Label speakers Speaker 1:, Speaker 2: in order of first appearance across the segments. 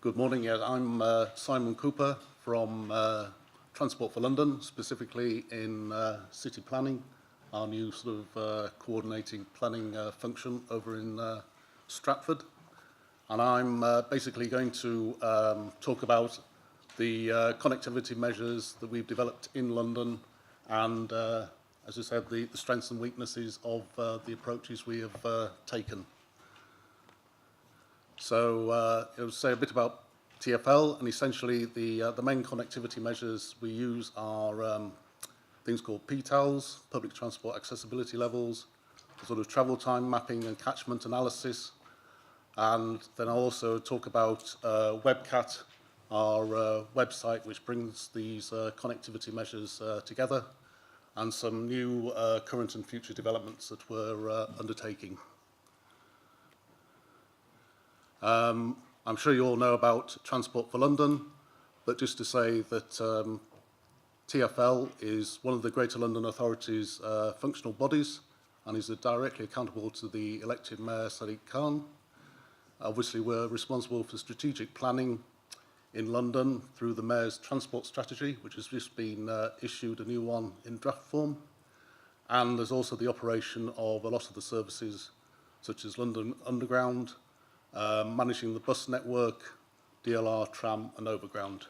Speaker 1: Good morning. Yeah, I'm Simon Cooper from Transport for London, specifically in City Planning, our new sort of coordinating planning function over in Stratford. And I'm basically going to talk about the connectivity measures that we've developed in London and, as I said, the strengths and weaknesses of the approaches we have taken. So I'll say a bit about TfL, and essentially the main connectivity measures we use are things called PTALs, public transport accessibility levels, sort of travel time mapping and catchment analysis, and then I'll also talk about WebCat, our website which brings these connectivity measures together, and some new current and future developments that we're undertaking. I'm sure you all know about Transport for London, but just to say that TfL is one of the Greater London Authority's functional bodies and is directly accountable to the elected Mayor Sadiq Khan. Obviously, we're responsible for strategic planning in London through the Mayor's transport strategy, which has just been issued a new one in draft form. And there's also the operation of a lot of the services, such as London Underground, managing the bus network, DLR, tram and overground.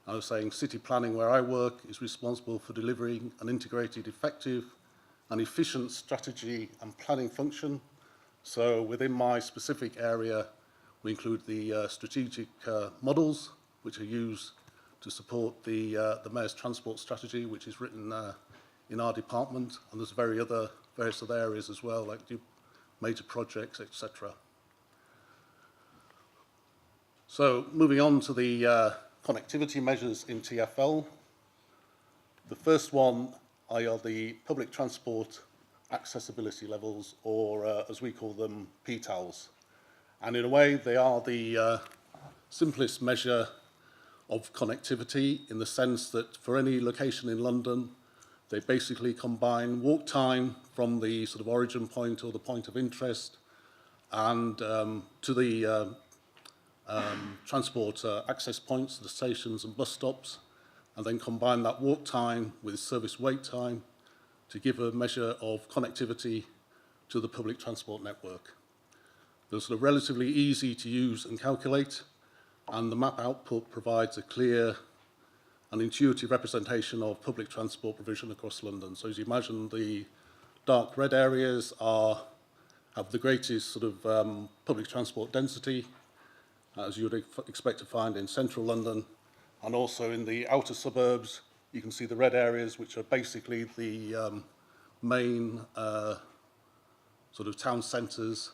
Speaker 1: I was saying city planning, where I work, is responsible for delivering an integrated, effective and efficient strategy and planning function. So within my specific area, we include the strategic models, which are used to support the Mayor's transport strategy, which is written in our department, and there's various other areas as well, like major projects, etc. So moving on to the connectivity measures in TfL. The first one are the public transport accessibility levels, or as we call them, PTALs. And in a way, they are the simplest measure of connectivity, in the sense that for any location in London, they basically combine walk time from the sort of origin point or the point of interest and to the transport access points, the stations and bus stops, and then combine that walk time with service wait time to give a measure of connectivity to the public transport network. They're sort of relatively easy to use and calculate, and the map output provides a clear and intuitive representation of public transport provision across London. So as you imagine, the dark red areas have the greatest sort of public transport density, as you would expect to find in central London, and also in the outer suburbs. You can see the red areas, which are basically the main sort of town centres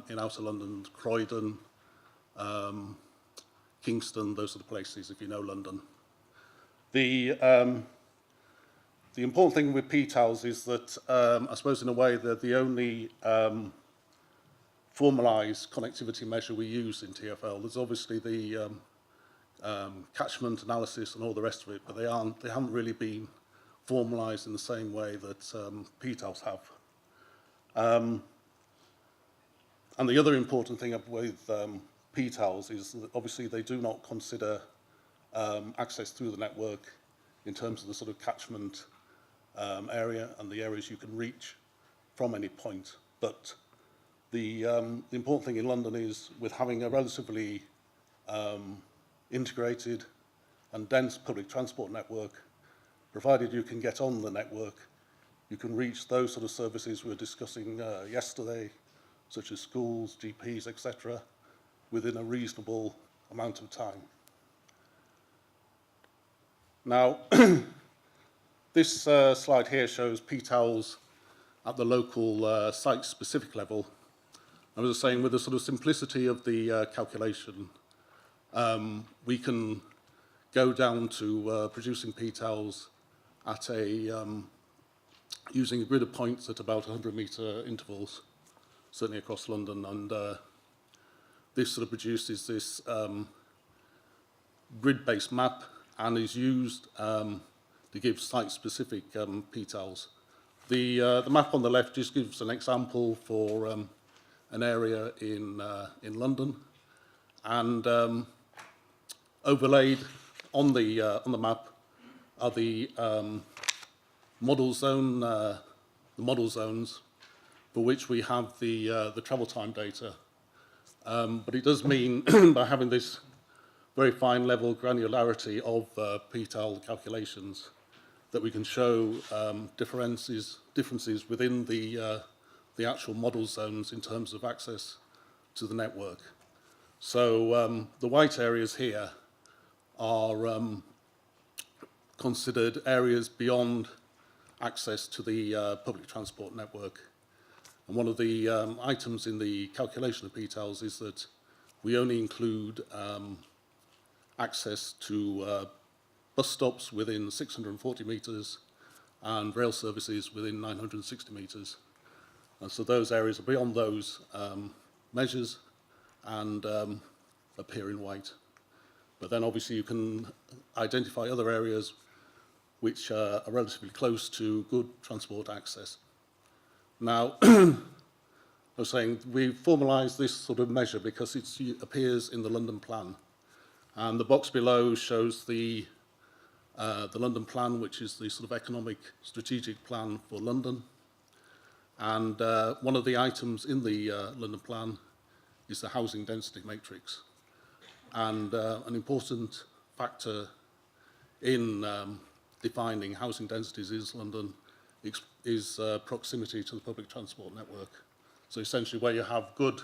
Speaker 1: in outer London: Croydon, Kingston, those are the places, if you know London. The important thing with PTALs is that, I suppose in a way, they're the only formalised connectivity measure we use in TfL. There's obviously the catchment analysis and all the rest of it, but they haven't really been formalised in the same way that PTALs have. And the other important thing with PTALs is that obviously they do not consider access through the network in terms of the sort of catchment area and the areas you can reach from any point. But the important thing in London is, with having a relatively integrated and dense public transport network, provided you can get on the network, you can reach those sort of services we were discussing yesterday, such as schools, GPs, etc., within a reasonable amount of time. Now, this slide here shows PTALs at the local site-specific level. I was saying, with the sort of simplicity of the calculation, we can go down to producing PTALs at using a grid of points at about 100-metre intervals, certainly across London, and this sort of produces this grid-based map and is used to give site-specific PTALs. The map on the left just gives an example for an area in London, and Overlaid on the map are the model zones for which we have the travel time data. But it does mean by having this very fine level granularity of p-tal calculations that we can show differences within the actual model zones in terms of access to the network. So the white areas here are considered areas beyond access to the public transport network. And one of the items in the calculation of p-tals is that we only include access to bus stops within 640 metres and rail services within 960 metres. And so those areas are beyond those measures and appear in white. But then obviously you can identify other areas which are relatively close to good transport access. Now, I was saying we formalised this sort of measure because it appears in the London plan. And the box below shows the London plan, which is the sort of economic strategic plan for London. And one of the items in the London plan is the housing density matrix. And an important factor in defining housing densities in London is proximity to the public transport network. So essentially where you have good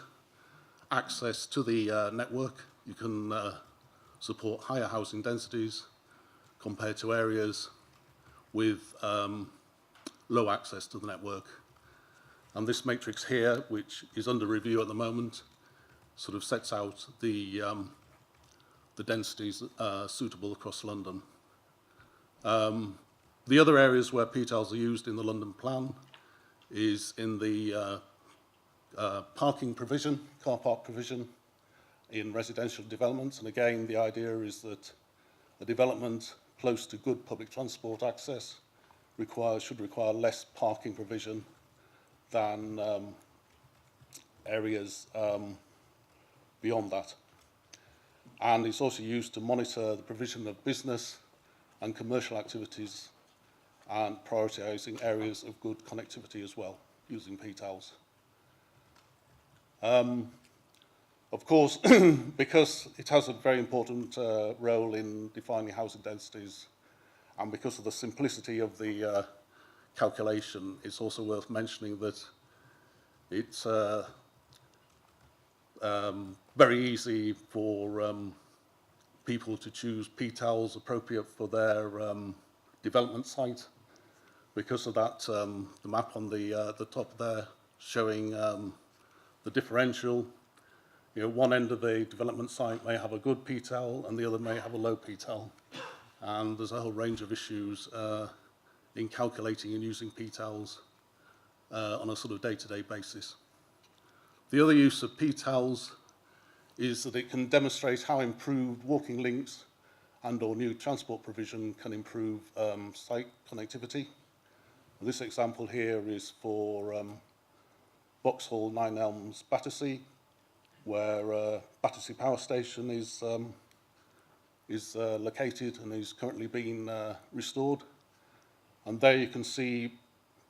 Speaker 1: access to the network, you can support higher housing densities compared to areas with low access to the network. And this matrix here, which is under review at the moment, sort of sets out the densities suitable across London. The other areas where p-tals are used in the London plan is in the parking provision, car park provision in residential developments. And again, the idea is that a development close to good public transport access should require less parking provision than areas beyond that. And it's also used to monitor the provision of business and commercial activities and prioritising areas of good connectivity as well, using p-tals. Of course, because it has a very important role in defining housing densities, and because of the simplicity of the calculation, it's also worth mentioning that it's very easy for people to choose p-tals appropriate for their development site. Because of that, the map on the top there showing the differential. You know, one end of the development site may have a good p-tal and the other may have a low p-tal. And there's a whole range of issues in calculating and using p-tals on a sort of day-to-day basis. The other use of p-tals is that it can demonstrate how improved walking links and or new transport provision can improve site connectivity. And this example here is for Vauxhall 9 Elms Battersea, where Battersea Power Station is located and is currently being restored. And there you can see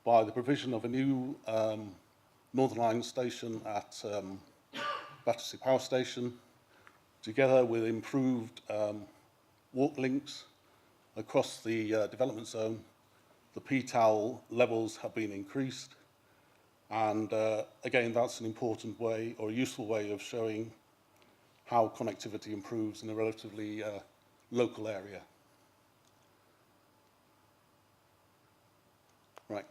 Speaker 1: by the provision of a new Northern Line station at Battersea Power Station, together with improved walk links across the development zone, the p-tal levels have been increased. And again, that's an important way or a useful way of showing how connectivity improves in a relatively local area. Right.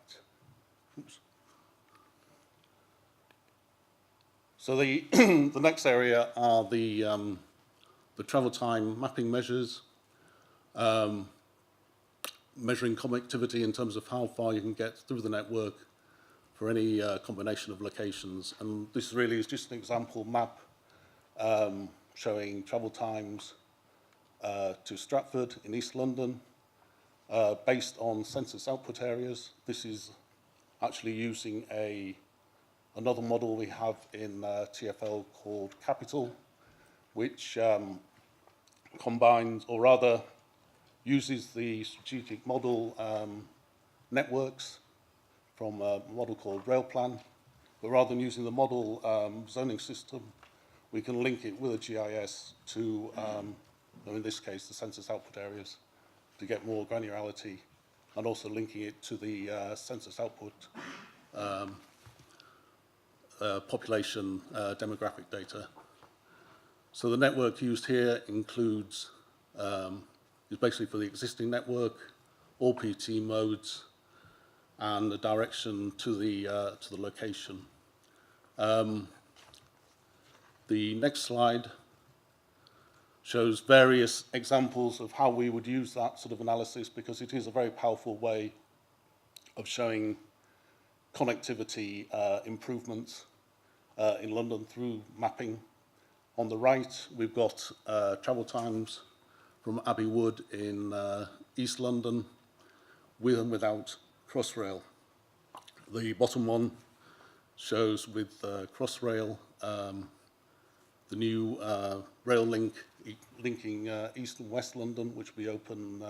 Speaker 1: Oops. So the the next area are the travel time mapping measures, measuring connectivity in terms of how far you can get through the network for any combination of locations. And this really is just an example map showing travel times to Stratford in East London based on census output areas. This is actually using another model we have in TfL called Capital, which combines, or rather uses the strategic model networks from a model called RailPlan, but rather than using the model zoning system, we can link it with a GIS to, in this case, the census output areas to get more granularity, and also linking it to the census output population demographic data. So the network used here includes, is basically for the existing network, all PT modes, and the direction to the location. The next slide shows various examples of how we would use that sort of analysis, because it is a very powerful way of showing connectivity improvements in London through mapping. On the right, we've got travel times from Abbey Wood in East London with and without Crossrail. The bottom one shows with Crossrail the new rail link linking East and West London, which will be open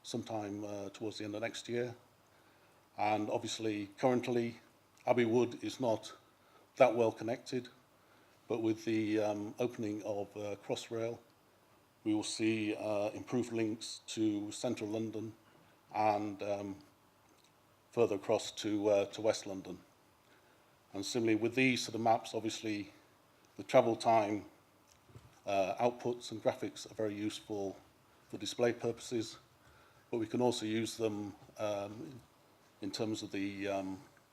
Speaker 1: sometime towards the end of next year. And obviously, currently, Abbey Wood is not that well connected, but with the opening of Crossrail, we will see improved links to central London and further across to West London. And similarly, with these sort of maps, obviously, the travel time outputs and graphics are very useful for display purposes, but we can also use them in terms of the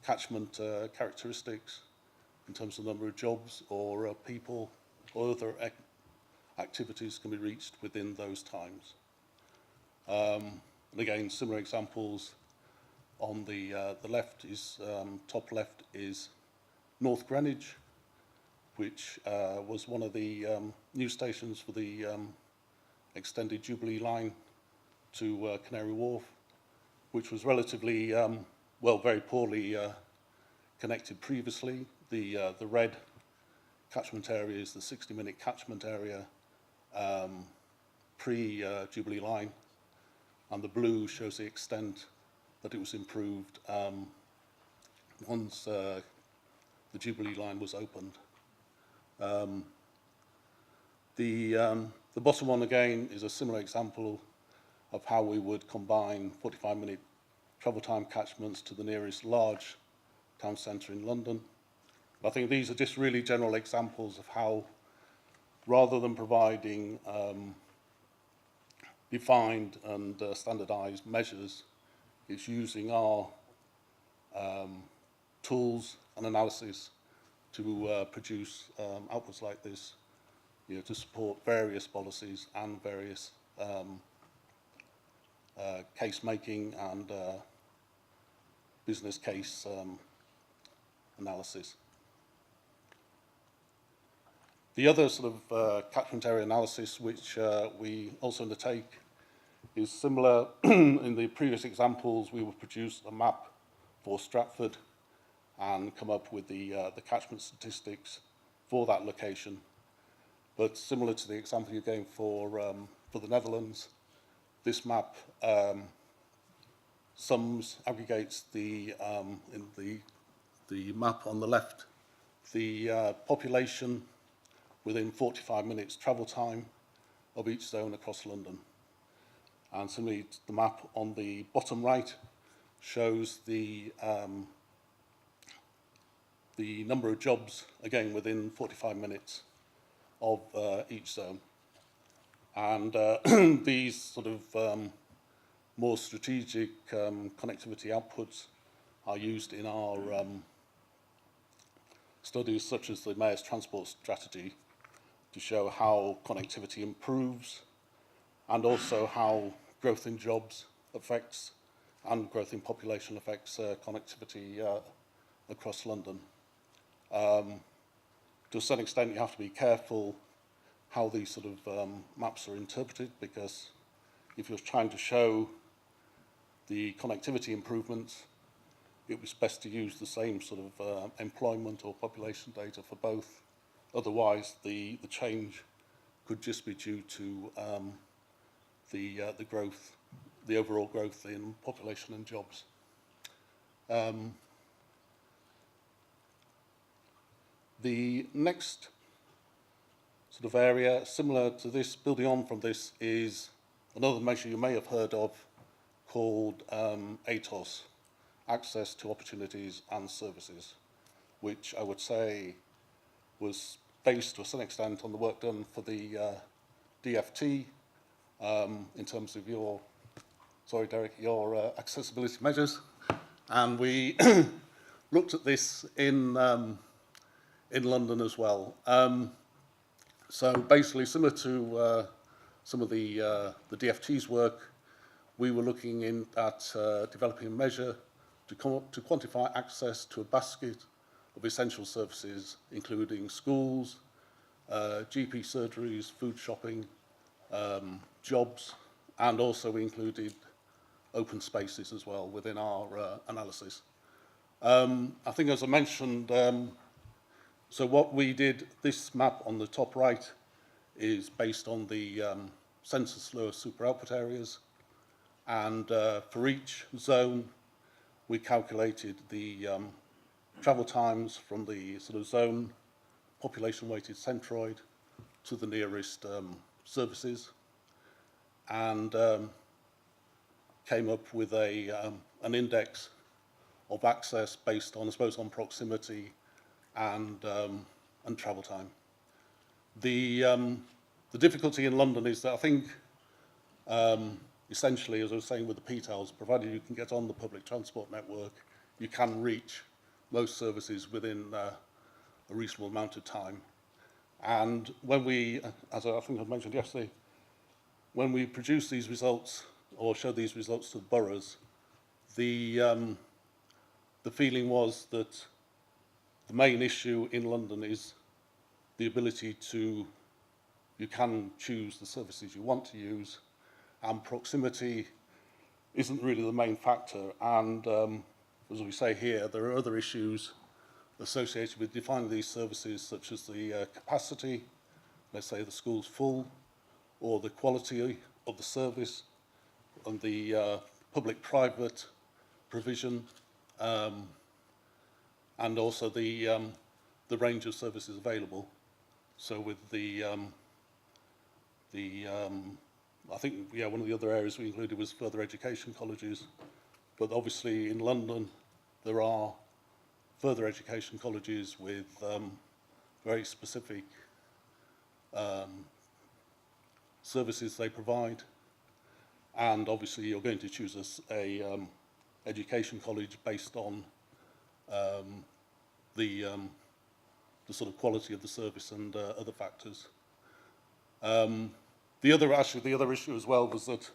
Speaker 1: catchment characteristics, in terms of the number of jobs or people or other activities can be reached within those times. And again, similar examples on the left is, top left is North Greenwich, which was one of the new stations for the extended Jubilee line to Canary Wharf, which was relatively, well, very poorly connected previously. The red catchment area is the 60-minute catchment area pre-Jubilee line, and the blue shows the extent that it was improved once the Jubilee line was opened. The bottom one again is a similar example of how we would combine 45-minute travel time catchments to the nearest large town centre in London. I think these are just really general examples of how, rather than providing defined and standardised measures, it's using our tools and analysis to produce outputs like this, to support various policies and various case making and business case analysis. The other sort of catchment area analysis which we also undertake is similar. In the previous examples, we would produce a map for Stratford and come up with the catchment statistics for that location. But similar to the example you gave for the Netherlands, this map aggregates the map on the left, the population within 45 minutes travel time of each zone across London. And similarly, the map on the bottom right shows the number of jobs, again, within 45 minutes of each zone. And these sort of more strategic connectivity outputs are used in our studies, such as the Mayor's Transport Strategy, to show how connectivity improves and also how growth in jobs affects and growth in population affects connectivity across London. To a certain extent, you have to be careful how these sort of maps are interpreted, because if you're trying to show the connectivity improvements, it was best to use the same sort of employment or population data for both. Otherwise, the change could just be due to the growth, the overall growth in population and jobs. The next sort of area, similar to this, building on from this, is another measure you may have heard of called ATOS, Access to Opportunities and Services, which I would say was based to a certain extent on the work done for the DFT in terms of your, sorry Derek, your accessibility measures. And we looked at this in London as well. So basically, similar to some of the DFT's work, we were looking at developing a measure to quantify access to a basket of essential services, including schools, GP surgeries, food shopping, jobs, and also we included open spaces as well within our analysis. I think, as I mentioned, so what we did, this map on the top right is based on the census lower super output areas, and for each zone we calculated the travel times from the sort of zone population weighted centroid to the nearest services, and came up with an index of access based on, I suppose, on proximity and travel time. The difficulty in London is that I think essentially, as I was saying with the PTALs, provided you can get on the public transport network, you can reach most services within a reasonable amount of time. And when we, as I think I mentioned yesterday, when we produce these results or show these results to the boroughs, the feeling was that the main issue in London is the ability to, you can choose the services you want to use, and proximity isn't really the main factor. And as we say here, there are other issues associated with defining these services, such as the capacity, let's say the school's full, or the quality of the service, and the public-private provision, and also the range of services available. So with I think, yeah, one of the other areas we included was further education colleges, but obviously in London there are further education colleges with very specific services they provide, and obviously you're going to choose a education college based on the sort of quality of the service and other factors. The other issue as well was that,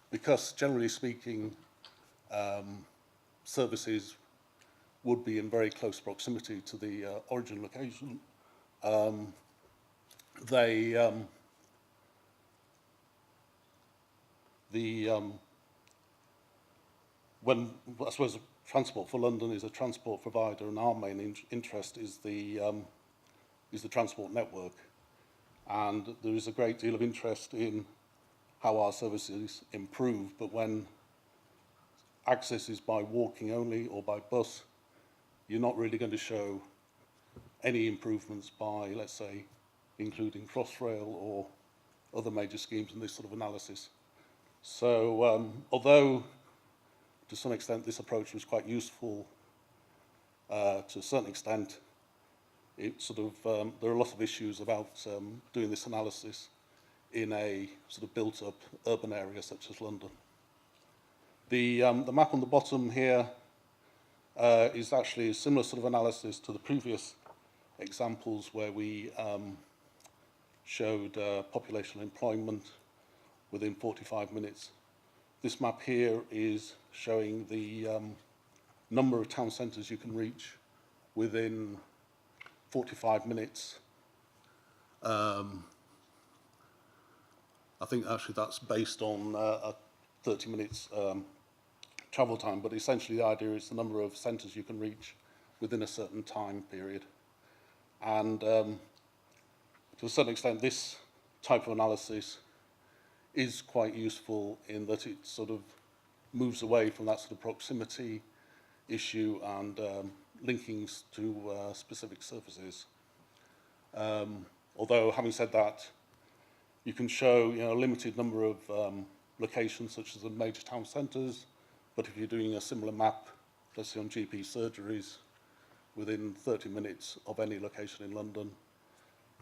Speaker 1: because generally speaking services would be in very close proximity to the origin location, when I suppose Transport for London is a transport provider, and our main interest is the transport network, and there is a great deal of interest in how our services improve. But when access is by walking only or by bus, you're not really going to show any improvements by, let's say, including Crossrail or other major schemes in this sort of analysis. So although to some extent this approach was quite useful, to a certain extent it sort of there are a lot of issues about doing this analysis in a sort of built-up urban area such as London. The map on the bottom here is actually a similar sort of analysis to the previous examples where we showed population employment within 45 minutes. This map here is showing the number of town centres you can reach within 45 minutes. I think actually that's based on a 30 minutes travel time, but essentially the idea is the number of centres you can reach within a certain time period. And to a certain extent this type of analysis is quite useful in that it sort of moves away from that sort of proximity issue and linkings to specific surfaces. Although, having said that, you can show a limited number of locations, such as the major town centres, but if you're doing a similar map, let's say on GP surgeries, within 30 minutes of any location in London,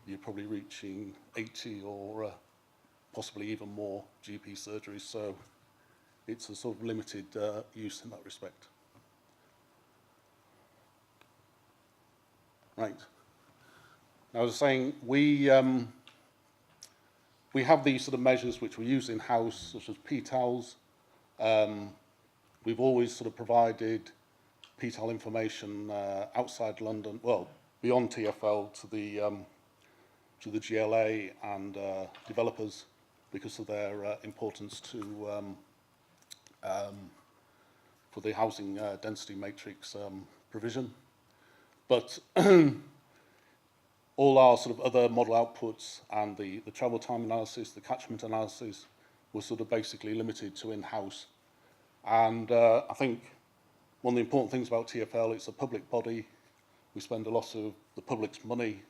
Speaker 1: you're probably reaching 80 or possibly even more GP surgeries, so it's a sort of limited use in that respect. Right. Now, as I was saying, we have these sort of measures which we use in-house, such as PTALs. We've always sort of provided PTAL information outside London, well, beyond TfL to the GLA and developers because of their importance to for the housing density matrix provision. But all our sort of other model outputs and the travel time analysis, the catchment analysis, were sort of basically limited to in-house. And I think one of the important things about TfL, it's a public body. We spend a lot of the public's money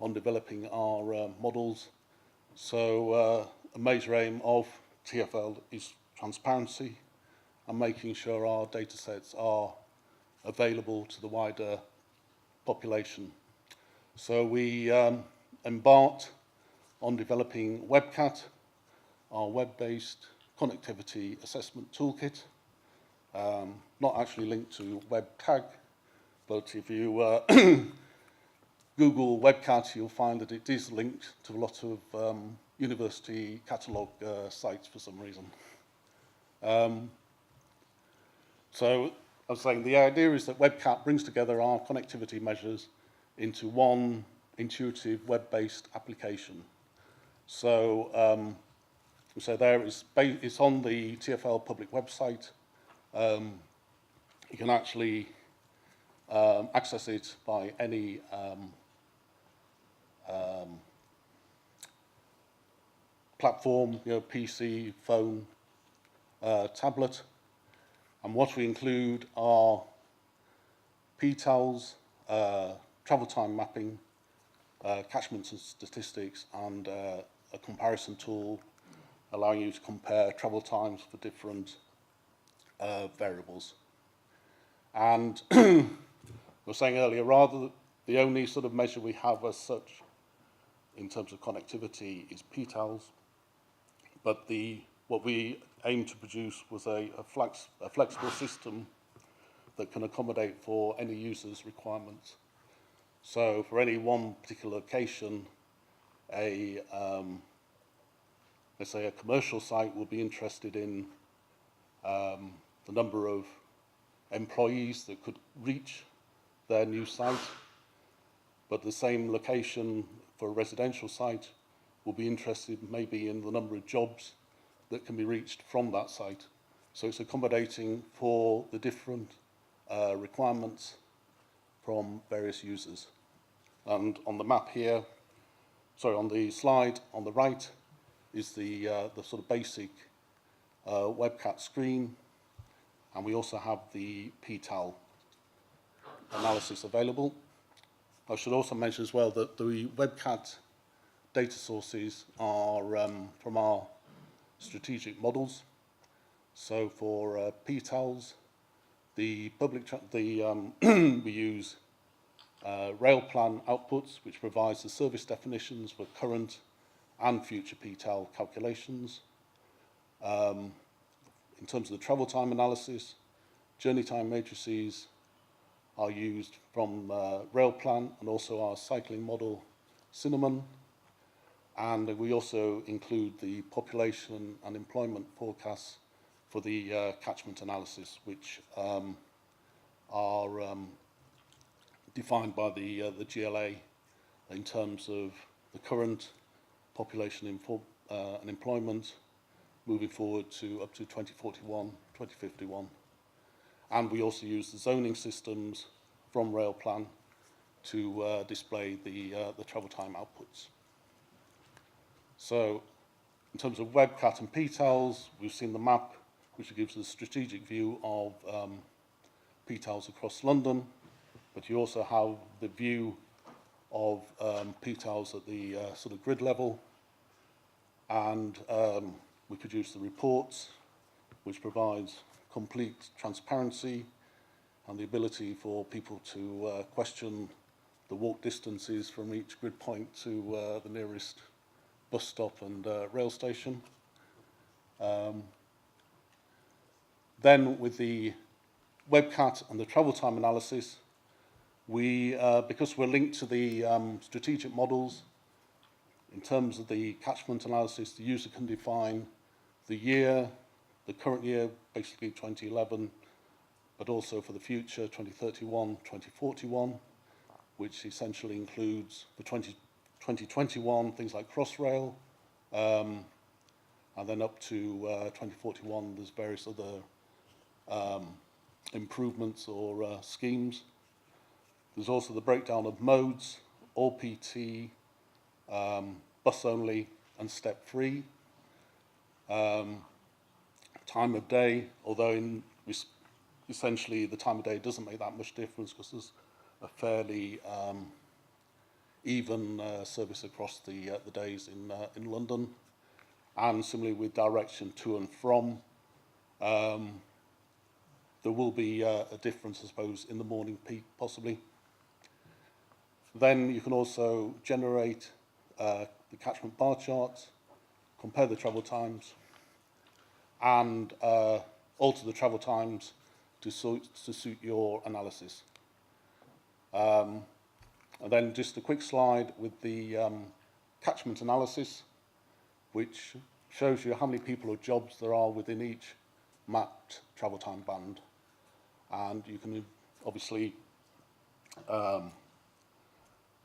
Speaker 1: on developing our models. So a major aim of TfL is transparency and making sure our data sets are available to the wider population. So we embarked on developing WebCat, our web-based connectivity assessment toolkit, not actually linked to WebTag, but if you Google WebCat, you'll find that it is linked to a lot of university catalogue sites for some reason. So I was saying the idea is that WebCat brings together our connectivity measures into one intuitive web-based application. So there it's on the TfL public website. You can actually access it by any platform, PC, phone, tablet. And what we include are PTALs, travel time mapping, catchments and statistics, and a comparison tool allowing you to compare travel times for different variables. And I was saying earlier, rather the only sort of measure we have as such in terms of connectivity is PTALs, but what we aimed to produce was a flexible system that can accommodate for any user's requirements. So for any one particular location, let's say a commercial site will be interested in the number of employees that could reach their new site, but the same location for a residential site will be interested maybe in the number of jobs that can be reached from that site. So it's accommodating for the different requirements from various users. And on the map here, on the slide on the right is the sort of basic WebCat screen, and we also have the PTAL analysis available. I should also mention as well that the WebCat data sources are from our strategic models. So for PTALs, we use rail plan outputs, which provides the service definitions for current and future PTAL calculations. In terms of the travel time analysis, journey time matrices are used from rail plan and also our cycling model, Cinnamon. And we also include the population and employment forecasts for the catchment analysis, which are defined by the GLA in terms of the current population and employment moving forward to up to 2041, 2051. And we also use the zoning systems from Railplan to display the travel time outputs. So in terms of WebCat and PTALs, we've seen the map, which gives us a strategic view of PTALs across London, but you also have the view of PTALs at the sort of grid level, and we produce the reports, which provides complete transparency and the ability for people to question the walk distances from each grid point to the nearest bus stop and rail station. Then with the WebCat and the travel time analysis, we, because we're linked to the strategic models, in terms of the catchment analysis, the user can define the year, the current year, basically 2011, but also for the future, 2031, 2041, which essentially includes the 2021, things like Crossrail, and then up to 2041, there's various other improvements or schemes. There's also the breakdown of modes, all PT, bus only, and step free. Time of day, although essentially the time of day doesn't make that much difference because there's a fairly even service across the days in London. And similarly with direction to and from, there will be a difference, I suppose, in the morning peak, possibly. Then you can also generate the catchment bar charts, compare the travel times, and alter the travel times to suit your analysis. And then just a quick slide with the catchment analysis, which shows you how many people or jobs there are within each mapped travel time band. And you can obviously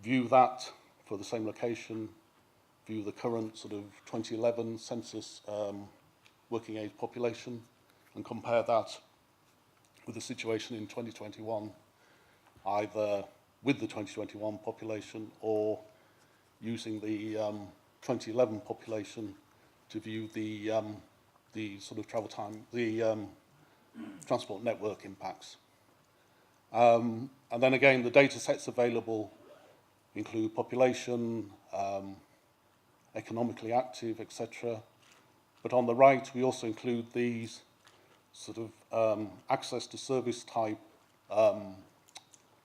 Speaker 1: view that for the same location, view the current sort of 2011 census working age population, and compare that with the situation in 2021, either with the 2021 population or using the 2011 population to view the sort of travel time, the transport network impacts. And then again, the data sets available include population, economically active, etc. But on the right, we also include these sort of access to service type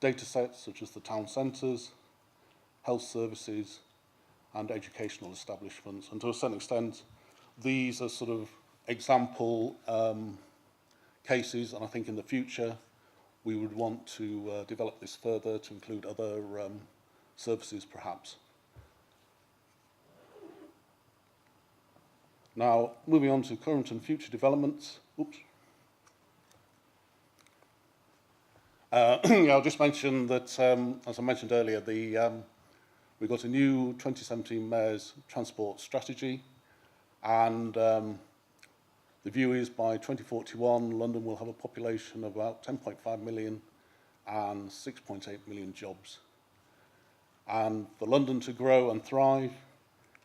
Speaker 1: data sets, such as the town centres, health services, and educational establishments. And to a certain extent, these are sort of example cases, and I think in the future, we would want to develop this further to include other services, perhaps. Now, moving on to current and future developments. Oops. I'll just mention that, as I mentioned earlier, we've got a new 2017 Mayor's Transport Strategy, and the view is by 2041, London will have a population of about 10.5 million and 6.8 million jobs. And for London to grow and thrive,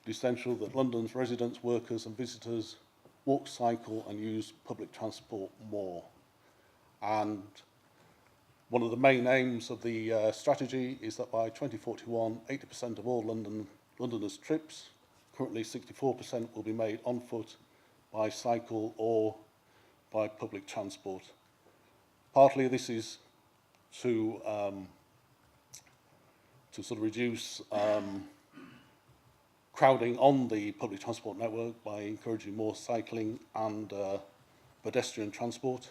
Speaker 1: it is essential that London's residents, workers and visitors walk, cycle and use public transport more. And one of the main aims of the strategy is that by 2041, 80% of all Londoners' trips, currently 64%, will be made on foot, by cycle or by public transport. Partly this is to sort of reduce crowding on the public transport network by encouraging more cycling and pedestrian transport.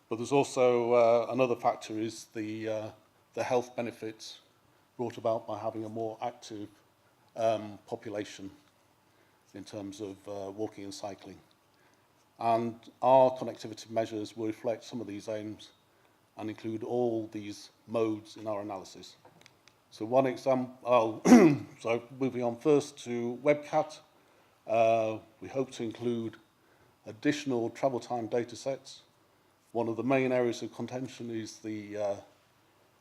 Speaker 1: But there's also another factor is the health benefits brought about by having a more active population in terms of walking and cycling. And our connectivity measures will reflect some of these aims and include all these modes in our analysis. So one example, so moving on first to WebCat, we hope to include additional travel time data sets. One of the main areas of contention is the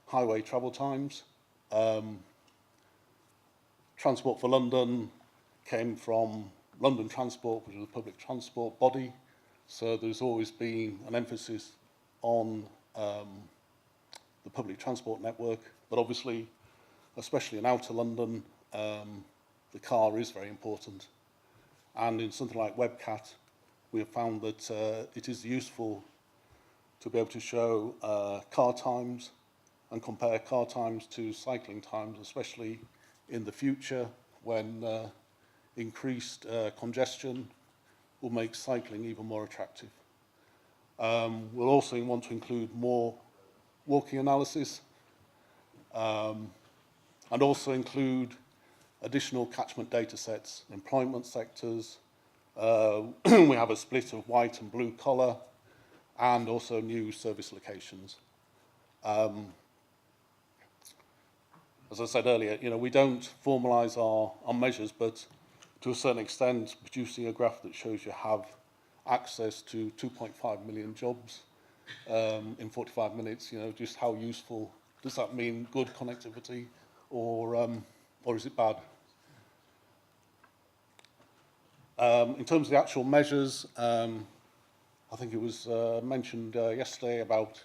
Speaker 1: highway travel times. Transport for London came from London Transport, which is a public transport body. So there's always been an emphasis on the public transport network. But obviously, especially in outer London, the car is very important. And in something like WebCat, we have found that it is useful to be able to show car times and compare car times to cycling times, especially in the future when increased congestion will make cycling even more attractive. We'll also want to include more walking analysis and also include additional catchment data sets, employment sectors. We have a split of white and blue collar and also new service locations. As I said earlier, we don't formalise our measures, but to a certain extent, producing a graph that shows you have access to 2.5 million jobs in 45 minutes, just how useful does that mean? Good connectivity, or is it bad? In terms of the actual measures, I think it was mentioned yesterday about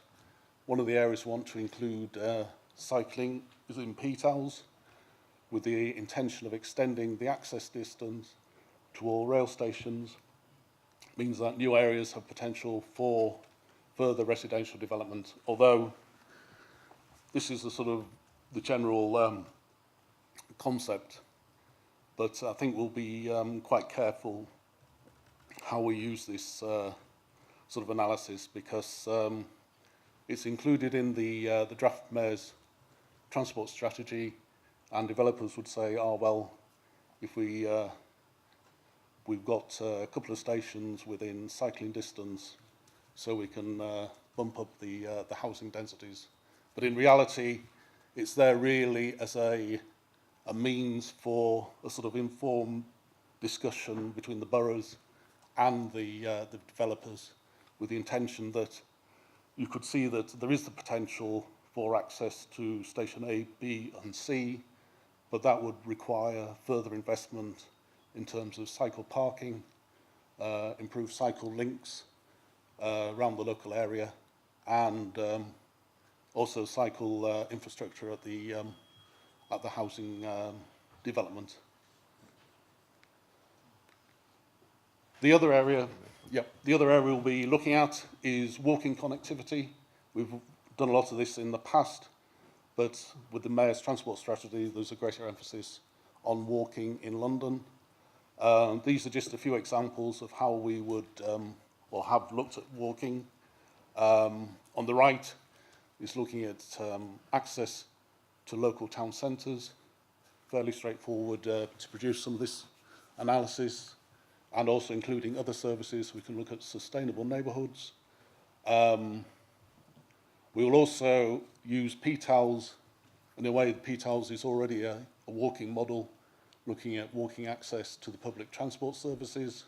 Speaker 1: one of the areas we want to include cycling is in PTALs, with the intention of extending the access distance to all rail stations. It means that new areas have potential for further residential development, although this is the general concept. But I think we'll be quite careful how we use this sort of analysis, because it's included in the draft mayor's transport strategy, and developers would say, well, if we've got a couple of stations within cycling distance, so we can bump up the housing densities. But in reality, it's there really as a means for a sort of informed discussion between the boroughs and the developers, with the intention that you could see that there is the potential for access to station A, B and C, but that would require further investment in terms of cycle parking, improved cycle links around the local area, and also cycle infrastructure at the housing development. The other area we'll be looking at is walking connectivity. We've done a lot of this in the past, but with the Mayor's transport strategy, there's a greater emphasis on walking in London. These are just a few examples of how we would, or have looked at walking. On the right is looking at access to local town centres. Fairly straightforward to produce some of this analysis, and also including other services. We can look at sustainable neighbourhoods. We will also use PTALs. In a way, PTALs is already a walking model, looking at walking access to the public transport services.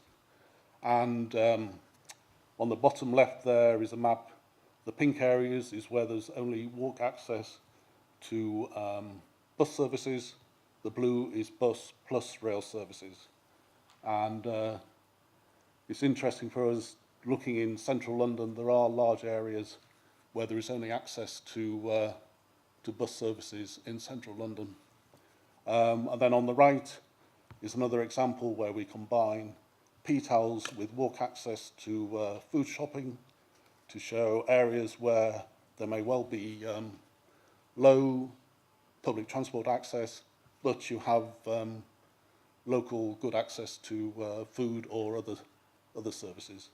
Speaker 1: And on the bottom left there is a map. The pink areas is where there's only walk access to bus services. The blue is bus plus rail services. And it's interesting for us, looking in central London, there are large areas where there is only access to bus services in central London. And then on the right is another example where we combine PTALs with walk access to food shopping to show areas where there may well be low public transport access, but you have local good access to food or other services.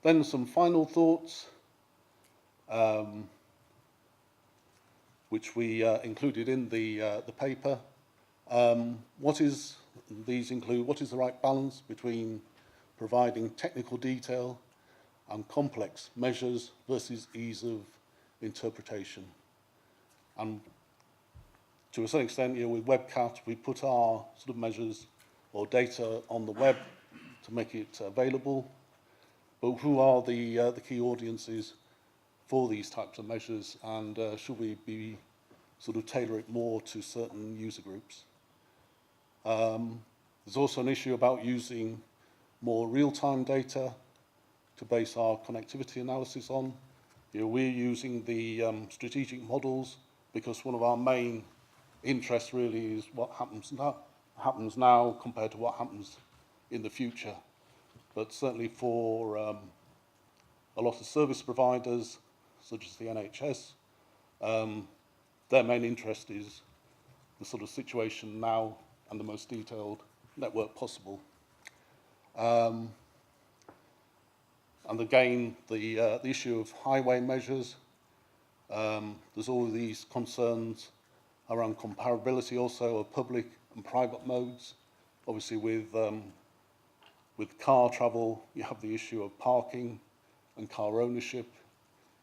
Speaker 1: Then some final thoughts, which we included in the paper. These include what is the right balance between providing technical detail and complex measures versus ease of interpretation. And to a certain extent, with WebCat, we put our sort of measures or data on the web to make it available. But who are the key audiences for these types of measures, and should we be sort of tailor it more to certain user groups. There's also an issue about using more real-time data to base our connectivity analysis on. We're using the strategic models because one of our main interests really is what happens now compared to what happens in the future. But certainly for a lot of service providers, such as the NHS, their main interest is the sort of situation now and the most detailed network possible. And again, the issue of highway measures, there's all of these concerns around comparability also of public and private modes. Obviously with car travel, you have the issue of parking and car ownership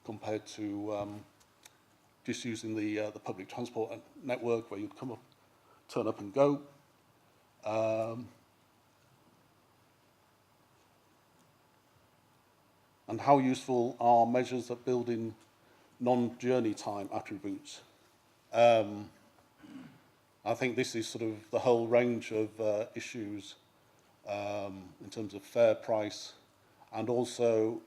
Speaker 1: compared to just using the public transport network where you'd turn up and go. And how useful are measures that build in non-journey time attributes? I think this is sort of the whole range of issues in terms of fair price, and also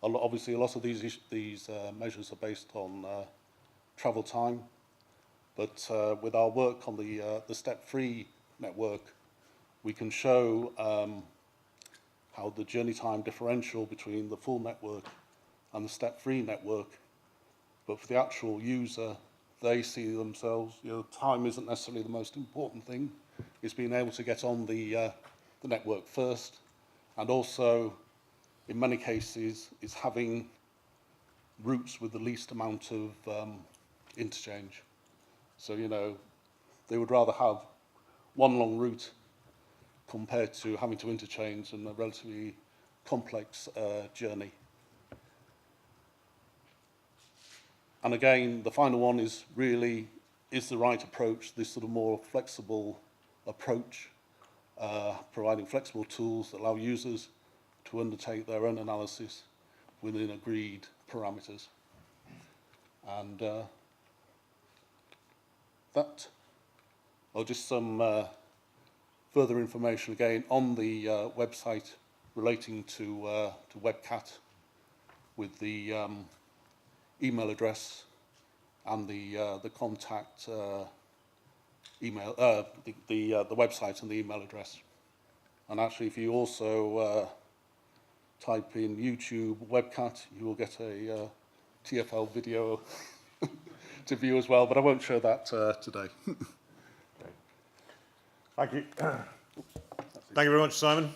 Speaker 1: obviously a lot of these measures are based on travel time, but with our work on the step-free network, we can show how the journey time differential between the full network and the step-free network, but for the actual user, they see themselves, time isn't necessarily the most important thing. It's being able to get on the network first, and also, in many cases, is having routes with the least amount of interchange. So, they would rather have one long route compared to having to interchange in a relatively complex journey. And again, the final one is really, is the right approach, this sort of more flexible approach, providing flexible tools that allow users to undertake their own analysis within agreed parameters. And just some further information again on the website relating to WebCat with the email address and the contact email, the website and the email address. And actually, if you also type in YouTube WebCat, you will get a TfL video to view as well, but I won't show that today.
Speaker 2: Thank you. Thank you very much, Simon.